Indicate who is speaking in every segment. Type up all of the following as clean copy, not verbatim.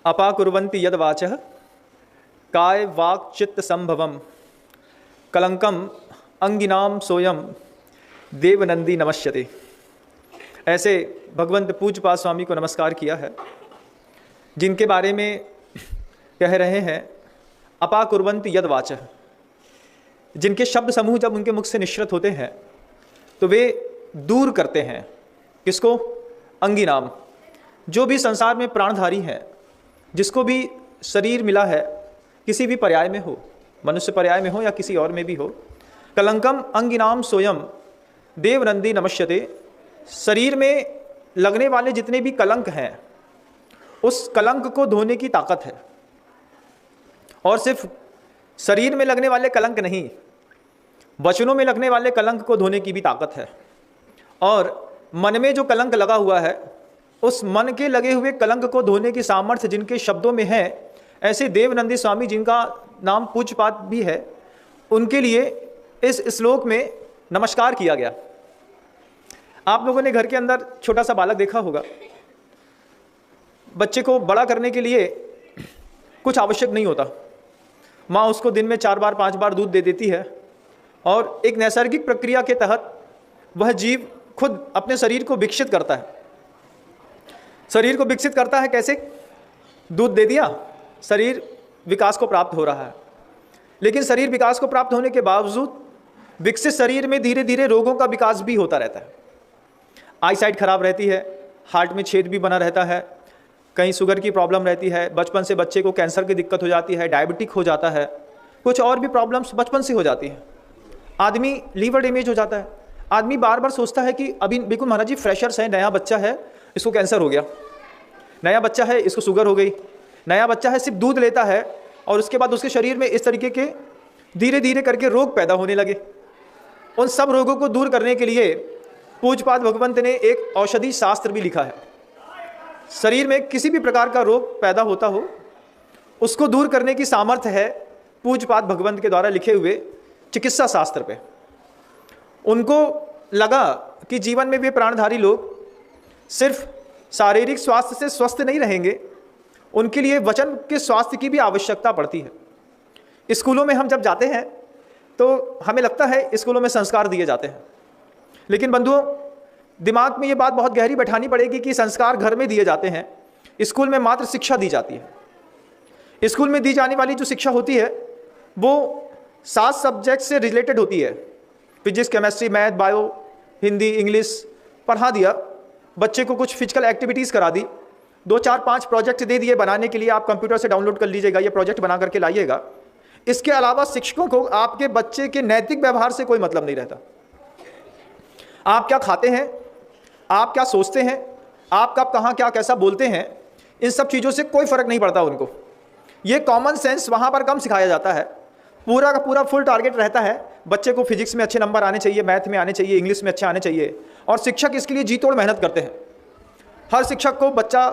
Speaker 1: अपाकुर्वन्ति यद वाचः काय वाक् चित्त संभवम कलंकम अंगिनाम सोयम देवनंदी नमस्यते। ऐसे भगवंत पूज्यपाद स्वामी को नमस्कार किया है, जिनके बारे में कह रहे हैं अपाकुर्वन्ति यद वाचः, जिनके शब्द समूह जब उनके मुख से निश्रित होते हैं तो वे दूर करते हैं किसको? अंगिनाम, जो भी संसार में प्राणधारी हैं, जिसको भी शरीर मिला है, किसी भी पर्याय में हो, मनुष्य पर्याय में हो या किसी और में भी हो, कलंकम अंगिनाम सोयम देवनंदी नमस्यते। शरीर में लगने वाले जितने भी कलंक हैं, उस कलंक को धोने की ताकत है। और सिर्फ शरीर में लगने वाले कलंक नहीं, वचनों में लगने वाले कलंक को धोने की भी ताकत है। और मन में जो कलंक लगा हुआ है, उस मन के लगे हुए कलंक को धोने की सामर्थ्य जिनके शब्दों में है, ऐसे देवनंदी स्वामी जिनका नाम पूज्यपाद भी है, उनके लिए इस श्लोक में नमस्कार किया गया। आप लोगों ने घर के अंदर छोटा सा बालक देखा होगा। बच्चे को बड़ा करने के लिए कुछ आवश्यक नहीं होता, माँ उसको दिन में 4 बार 5 बार दूध दे देती है और एक नैसर्गिक प्रक्रिया के तहत वह जीव खुद अपने शरीर को विकसित करता है। शरीर को विकसित करता है कैसे? दूध दे दिया, शरीर विकास को प्राप्त हो रहा है। लेकिन शरीर विकास को प्राप्त होने के बावजूद विकसित शरीर में धीरे धीरे रोगों का विकास भी होता रहता है। आईसाइट खराब रहती है, हार्ट में छेद भी बना रहता है, कहीं शुगर की प्रॉब्लम रहती है, बचपन से बच्चे को कैंसर की दिक्कत हो जाती है, डायबिटिक हो जाता है, कुछ और भी प्रॉब्लम्स बचपन से हो जाती है। आदमी लीवर डैमेज हो जाता है। आदमी बार बार सोचता है कि अभी बिल्कुल महाराज जी फ्रेशर्स है, नया बच्चा है, इसको कैंसर हो गया, नया बच्चा है इसको शुगर हो गई, नया बच्चा है सिर्फ दूध लेता है और उसके बाद उसके शरीर में इस तरीके के धीरे धीरे करके रोग पैदा होने लगे। उन सब रोगों को दूर करने के लिए पूज्यपाद भगवंत ने एक औषधि शास्त्र भी लिखा है। शरीर में किसी भी प्रकार का रोग पैदा होता हो, उसको दूर करने की सामर्थ्य है पूज्यपाद भगवंत के द्वारा लिखे हुए चिकित्सा शास्त्र पे। उनको लगा कि जीवन में वे प्राणधारी लोग सिर्फ शारीरिक स्वास्थ्य से स्वस्थ नहीं रहेंगे, उनके लिए वचन के स्वास्थ्य की भी आवश्यकता पड़ती है। स्कूलों में हम जब जाते हैं तो हमें लगता है स्कूलों में संस्कार दिए जाते हैं, लेकिन बंधुओं दिमाग में ये बात बहुत गहरी बैठानी पड़ेगी कि संस्कार घर में दिए जाते हैं, स्कूल में मात्र शिक्षा दी जाती है। स्कूल में दी जाने वाली जो शिक्षा होती है वो 7 सब्जेक्ट से रिलेटेड होती है। Physics, chemistry, math, bio, Hindi, English पढ़ा दिया, बच्चे को कुछ फिजिकल एक्टिविटीज़ करा दी, 2 4 5 प्रोजेक्ट दे दिए बनाने के लिए, आप कंप्यूटर से डाउनलोड कर लीजिएगा, ये प्रोजेक्ट बना करके लाइएगा। इसके अलावा शिक्षकों को आपके बच्चे के नैतिक व्यवहार से कोई मतलब नहीं रहता। आप क्या खाते हैं, आप क्या सोचते हैं, आप कब कहाँ क्या कैसा बोलते हैं, इन सब चीज़ों से कोई फ़र्क नहीं पड़ता उनको। ये कॉमन सेंस वहाँ पर कम सिखाया जाता है। पूरा का पूरा फुल टारगेट रहता है बच्चे को फिजिक्स में अच्छे नंबर आने चाहिए, मैथ में आने चाहिए, इंग्लिश में अच्छे आने चाहिए, और शिक्षक इसके लिए जी तोड़ मेहनत करते हैं। हर शिक्षक को बच्चा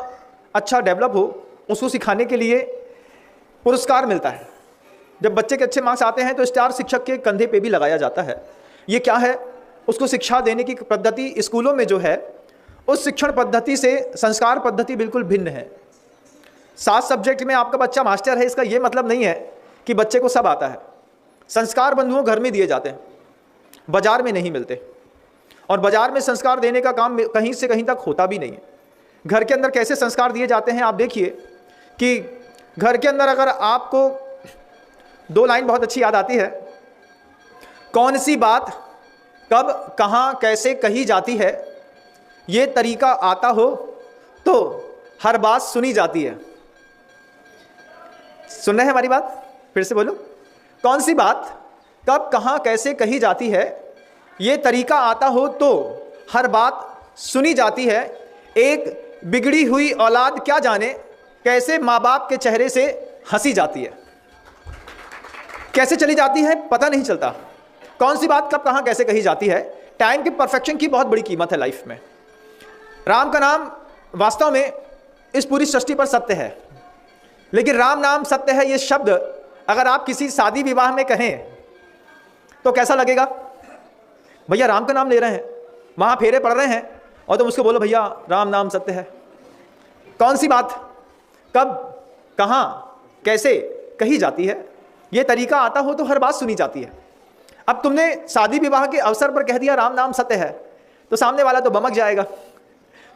Speaker 1: अच्छा डेवलप हो, उसको सिखाने के लिए पुरस्कार मिलता है। जब बच्चे के अच्छे मार्क्स आते हैं तो स्टार शिक्षक के कंधे पे भी लगाया जाता है। ये क्या है? उसको शिक्षा देने की पद्धति स्कूलों में जो है, उस शिक्षण पद्धति से संस्कार पद्धति बिल्कुल भिन्न है। 7 सब्जेक्ट में आपका बच्चा मास्टर है, इसका ये मतलब नहीं है कि बच्चे को सब आता है। संस्कार बंधुओं घर में दिए जाते हैं, बाजार में नहीं मिलते, और बाजार में संस्कार देने का काम कहीं से कहीं तक होता भी नहीं है। घर के अंदर कैसे संस्कार दिए जाते हैं आप देखिए कि घर के अंदर अगर आपको 2 लाइन बहुत अच्छी याद आती है, कौन सी बात कब कहाँ कैसे कही जाती है, ये तरीका आता हो तो हर बात सुनी जाती है। सुन रहे हैं हमारी बात? फिर से बोलो, कौन सी बात कब कहाँ कैसे कही जाती है, ये तरीका आता हो तो हर बात सुनी जाती है। एक बिगड़ी हुई औलाद क्या जाने कैसे माँ बाप के चेहरे से हंसी जाती है, कैसे चली जाती है पता नहीं चलता। कौन सी बात कब कहाँ कैसे कही जाती है। टाइम की परफेक्शन की बहुत बड़ी कीमत है लाइफ में। राम का नाम वास्तव में इस पूरी सृष्टि पर सत्य है, लेकिन राम नाम सत्य है ये शब्द अगर आप किसी शादी विवाह में कहें तो कैसा लगेगा? भैया राम का नाम ले रहे हैं, वहाँ फेरे पड़ रहे हैं और तुम उसको बोलो भैया राम नाम सत्य है। कौन सी बात कब कहाँ, कैसे कही जाती है, ये तरीका आता हो तो हर बात सुनी जाती है। अब तुमने शादी विवाह के अवसर पर कह दिया राम नाम सत्य है, तो सामने वाला तो बमक जाएगा,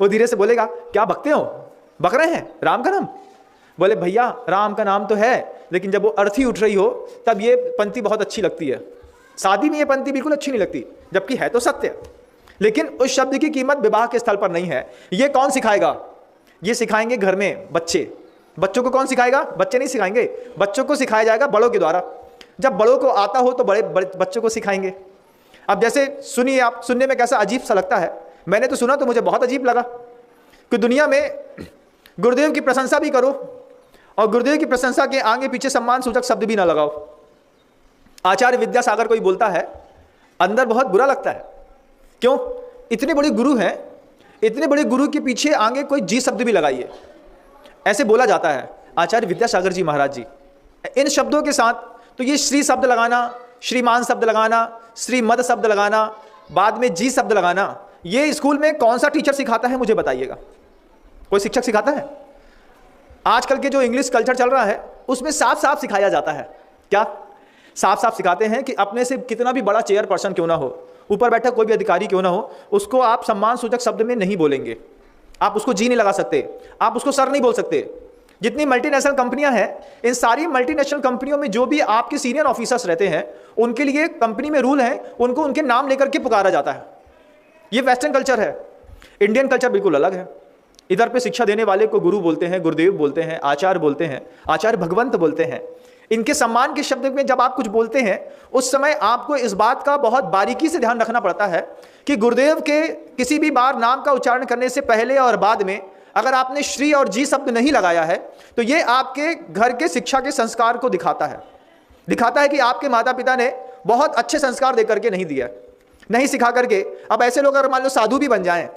Speaker 1: वो धीरे से बोलेगा क्या बकते हो, बक रहे हैं राम का नाम? बोले भैया राम का नाम तो है, लेकिन जब वो अर्थी उठ रही हो तब ये पंक्ति बहुत अच्छी लगती है, शादी में ये पंक्ति बिल्कुल अच्छी नहीं लगती, जबकि है तो सत्य। लेकिन उस शब्द की कीमत विवाह के स्थल पर नहीं है। ये कौन सिखाएगा? ये सिखाएंगे घर में बच्चे। बच्चों को कौन सिखाएगा? बच्चे नहीं सिखाएंगे, बच्चों को सिखाया जाएगा बड़ों के द्वारा। जब बड़ों को आता हो तो बड़े बच्चों को सिखाएंगे। अब जैसे सुनिए, आप सुनने में कैसा अजीब सा लगता है, मैंने तो सुना तो मुझे बहुत अजीब लगा कि दुनिया में गुरुदेव की प्रशंसा भी करो और गुरुदेव की प्रशंसा के आगे पीछे सम्मान सूचक शब्द भी ना लगाओ। आचार्य विद्यासागर कोई बोलता है, अंदर बहुत बुरा लगता है। क्यों? इतने बड़े गुरु हैं, इतने बड़े गुरु के पीछे आगे कोई जी शब्द भी लगाइए, ऐसे बोला जाता है आचार्य विद्यासागर जी महाराज जी। इन शब्दों के साथ तो ये श्री शब्द लगाना, श्रीमान शब्द लगाना, श्रीमद शब्द लगाना, बाद में जी शब्द लगाना, ये स्कूल में कौन सा टीचर सिखाता है मुझे बताइएगा? कोई शिक्षक सिखाता है? आजकल के जो इंग्लिश कल्चर चल रहा है उसमें साफ साफ सिखाया जाता है। क्या साफ साफ सिखाते हैं कि अपने से कितना भी बड़ा चेयर पर्सन क्यों ना हो, ऊपर बैठा कोई भी अधिकारी क्यों ना हो, उसको आप सम्मान सूचक शब्द में नहीं बोलेंगे, आप उसको जी नहीं लगा सकते, आप उसको सर नहीं बोल सकते। जितनी मल्टीनेशनल कंपनियां हैं, इन सारी मल्टीनेशनल कंपनियों में जो भी आपके सीनियर ऑफिसर्स रहते हैं, उनके लिए कंपनी में रूल है, उनको उनके नाम लेकर के पुकारा जाता है। ये वेस्टर्न कल्चर है, इंडियन कल्चर बिल्कुल अलग है। इधर पे शिक्षा देने वाले को गुरु बोलते हैं, गुरुदेव बोलते हैं, आचार्य बोलते हैं, आचार्य भगवंत बोलते हैं। इनके सम्मान के शब्द में जब आप कुछ बोलते हैं उस समय आपको इस बात का बहुत बारीकी से ध्यान रखना पड़ता है कि गुरुदेव के किसी भी बार नाम का उच्चारण करने से पहले और बाद में अगर आपने श्री और जी शब्द नहीं लगाया है तो ये आपके घर के शिक्षा के संस्कार को दिखाता है कि आपके माता पिता ने बहुत अच्छे संस्कार देकर के नहीं दिया, नहीं सिखा करके। अब ऐसे लोग अगर मान लो साधु भी बन जाएं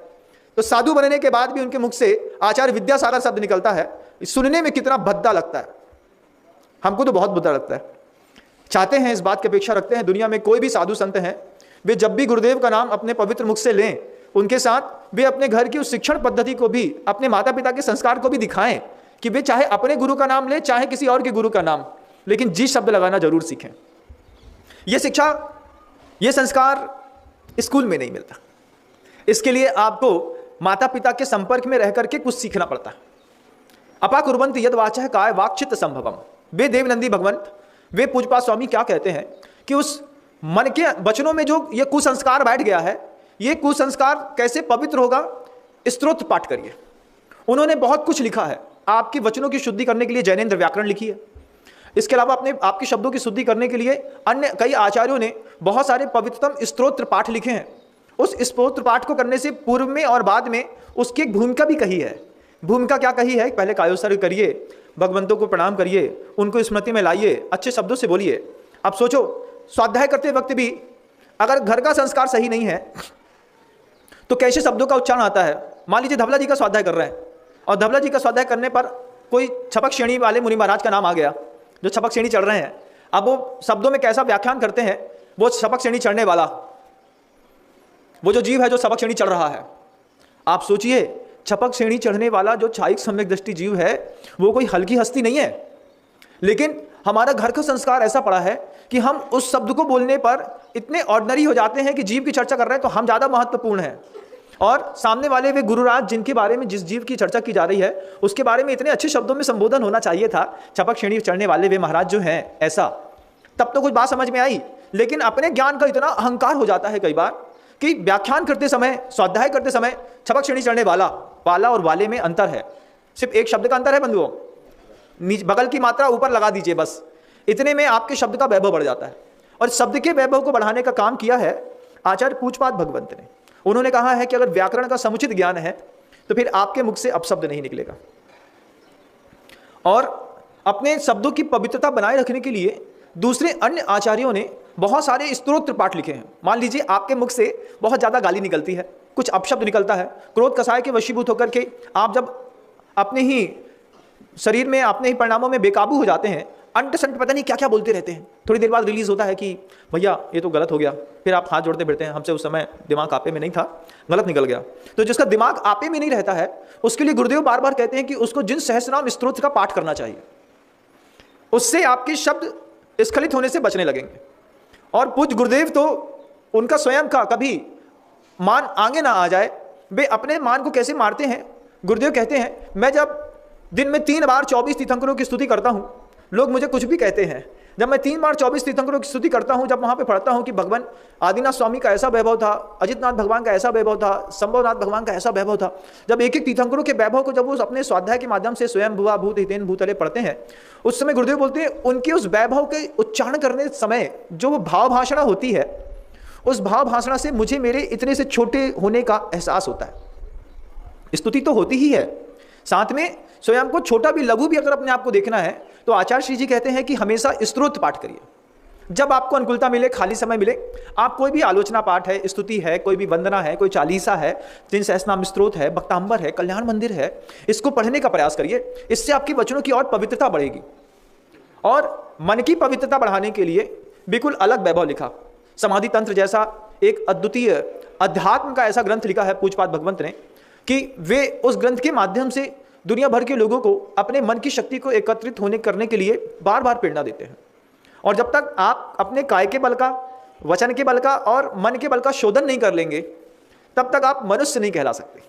Speaker 1: तो साधु बनने के बाद भी उनके मुख से आचार्य विद्यासागर शब्द निकलता है, सुनने में कितना भद्दा लगता है। हमको तो बहुत बुरा लगता है। चाहते हैं, इस बात की अपेक्षा रखते हैं, दुनिया में कोई भी साधु संत हैं, वे जब भी गुरुदेव का नाम अपने पवित्र मुख से लें, उनके साथ वे अपने घर की उस शिक्षण पद्धति को भी, अपने माता पिता के संस्कार को भी दिखाएं कि वे चाहे अपने गुरु का नाम ले, चाहे किसी और के गुरु का नाम, लेकिन जी शब्द लगाना जरूर सीखें। यह शिक्षा, यह संस्कार स्कूल में नहीं मिलता। इसके लिए आपको माता पिता के संपर्क में रह करके कुछ सीखना पड़ता है। अपा कुर्वन्ति यद वाचः काय वाक्चित संभवम। वे देवनंदी भगवंत, वे पूजपा स्वामी क्या कहते हैं कि उस मन के वचनों में जो ये कुसंस्कार बैठ गया है, ये कुसंस्कार कैसे पवित्र होगा? स्तोत्र पाठ करिए। उन्होंने बहुत कुछ लिखा है आपके वचनों की शुद्धि करने के लिए। जैनेन्द्र व्याकरण लिखी है। इसके अलावा अपने आपके शब्दों की शुद्धि करने के लिए अन्य कई आचार्यों ने बहुत सारे पवित्रतम स्तोत्र पाठ लिखे हैं। उस स्तोत्र पाठ को करने से पूर्व में और बाद में उसकी एक भूमिका भी कही है। भूमिका क्या कही है? पहले कायोत्सर्ग करिए, भगवंतों को प्रणाम करिए, उनको स्मृति में लाइए, अच्छे शब्दों से बोलिए। अब सोचो, स्वाध्याय करते वक्त भी अगर घर का संस्कार सही नहीं है तो कैसे शब्दों का उच्चारण आता है? मान लीजिए धवला जी का स्वाध्याय कर रहे हैं और धवला जी का स्वाध्याय करने पर कोई छपक श्रेणी वाले मुनि महाराज का नाम आ गया, जो छपक श्रेणी चढ़ रहे हैं। अब वो शब्दों में कैसा व्याख्यान करते हैं? वो छपक श्रेणी चढ़ने वाला, वो जो जीव है जो छपक श्रेणी चढ़ रहा है, आप सोचिए, छपक श्रेणी चढ़ने वाला जो छायिक सम्यक दृष्टि जीव है वो कोई हल्की हस्ती नहीं है। लेकिन हमारा घर का संस्कार ऐसा पड़ा है कि हम उस शब्द को बोलने पर इतने ऑर्डिनरी हो जाते हैं कि जीव की चर्चा कर रहे हैं तो हम ज़्यादा महत्वपूर्ण हैं, और सामने वाले वे गुरुराज जिनके बारे में जिस जीव की चर्चा की जा रही है उसके बारे में इतने अच्छे शब्दों में संबोधन होना चाहिए था। छपक श्रेणी चढ़ने वाले वे महाराज जो हैं, ऐसा तब तो कुछ बात समझ में आई। लेकिन अपने ज्ञान का इतना अहंकार हो जाता है कई बार कि व्याख्यान करते समय, स्वाध्याय करते समय छपक श्रेणी चढ़ने वाला, वाला और वाले में अंतर है, सिर्फ एक शब्द का अंतर है बंधुओं। बगल की मात्रा ऊपर लगा दीजिए, बस इतने में आपके शब्द का वैभव बढ़ जाता है। और शब्द के वैभव को बढ़ाने का काम किया है आचार्य पूजपाद भगवंत ने। उन्होंने कहा है कि अगर व्याकरण का समुचित ज्ञान है तो फिर आपके मुख से अपशब्द नहीं निकलेगा। और अपने शब्दों की पवित्रता बनाए रखने के लिए दूसरे अन्य आचार्यों ने बहुत सारे स्तोत्र पाठ लिखे हैं। मान लीजिए आपके मुख से बहुत ज़्यादा गाली निकलती है, कुछ अपशब्द निकलता है, क्रोध कसाय के वशीभूत होकर के आप जब अपने ही शरीर में, अपने ही परिणामों में बेकाबू हो जाते हैं, अंट संट पता नहीं क्या क्या बोलते रहते हैं, थोड़ी देर बाद रिलीज होता है कि भैया ये तो गलत हो गया, फिर आप हाथ जोड़ते फिरते हैं, हमसे उस समय दिमाग आपे में नहीं था, गलत निकल गया। तो जिसका दिमाग आपे में नहीं रहता है उसके लिए गुरुदेव बार बार कहते हैं कि उसको जिन सहस्रनाम स्तोत्र का पाठ करना चाहिए। उससे आपके शब्द स्खलित होने से बचने लगेंगे। और पूज्य गुरुदेव तो उनका स्वयं का कभी मान आगे ना आ जाए, वे अपने मान को कैसे मारते हैं। गुरुदेव कहते हैं, मैं जब दिन में 3 बार 24 तीर्थंकरों की स्तुति करता हूँ, लोग मुझे कुछ भी कहते हैं, जब मैं 3 बार 24 तीर्थंकरों की स्तुति करता हूँ, जब वहाँ पे पढ़ता हूँ कि भगवान आदिनाथ स्वामी का ऐसा वैभव था, अजितनाथ भगवान का ऐसा वैभव था, संभवनाथ भगवान का ऐसा वैभव था, जब एक एक तीर्थंकरों के वैभव को जब वो अपने स्वाध्याय के माध्यम से स्वयं भुवा भूत हितेन भूतले पढ़ते हैं, उस समय गुरुदेव बोलते हैं उनके उस वैभव के उच्चारण करने समय जो वो भाव भाषणा होती है, उस भाव भाषणा से मुझे मेरे इतने से छोटे होने का एहसास होता है। स्तुति तो होती ही है, साथ में स्वयं को छोटा भी, लघु भी अगर अपने आप को देखना है तो आचार्य श्री जी कहते हैं कि हमेशा स्तोत्र पाठ करिए। जब आपको अनुकूलता मिले, खाली समय मिले, आप कोई भी आलोचना पाठ है, स्तुति है, कोई भी वंदना है, कोई चालीसा है, जिन सहस्रनाम स्तोत्र है, भक्तांबर है, कल्याण मंदिर है, इसको पढ़ने का प्रयास करिए। इससे आपके वचनों की और पवित्रता बढ़ेगी। और मन की पवित्रता बढ़ाने के लिए बिल्कुल अलग वैभव लिखा, समाधि तंत्र जैसा एक अद्वितीय अध्यात्म का ऐसा ग्रंथ लिखा है पूज्यपाद भगवंत ने, कि वे उस ग्रंथ के माध्यम से दुनिया भर के लोगों को अपने मन की शक्ति को एकत्रित होने करने के लिए बार बार प्रेरणा देते हैं। और जब तक आप अपने काय के बल का, वचन के बल का और मन के बल का शोधन नहीं कर लेंगे, तब तक आप मनुष्य नहीं कहला सकते।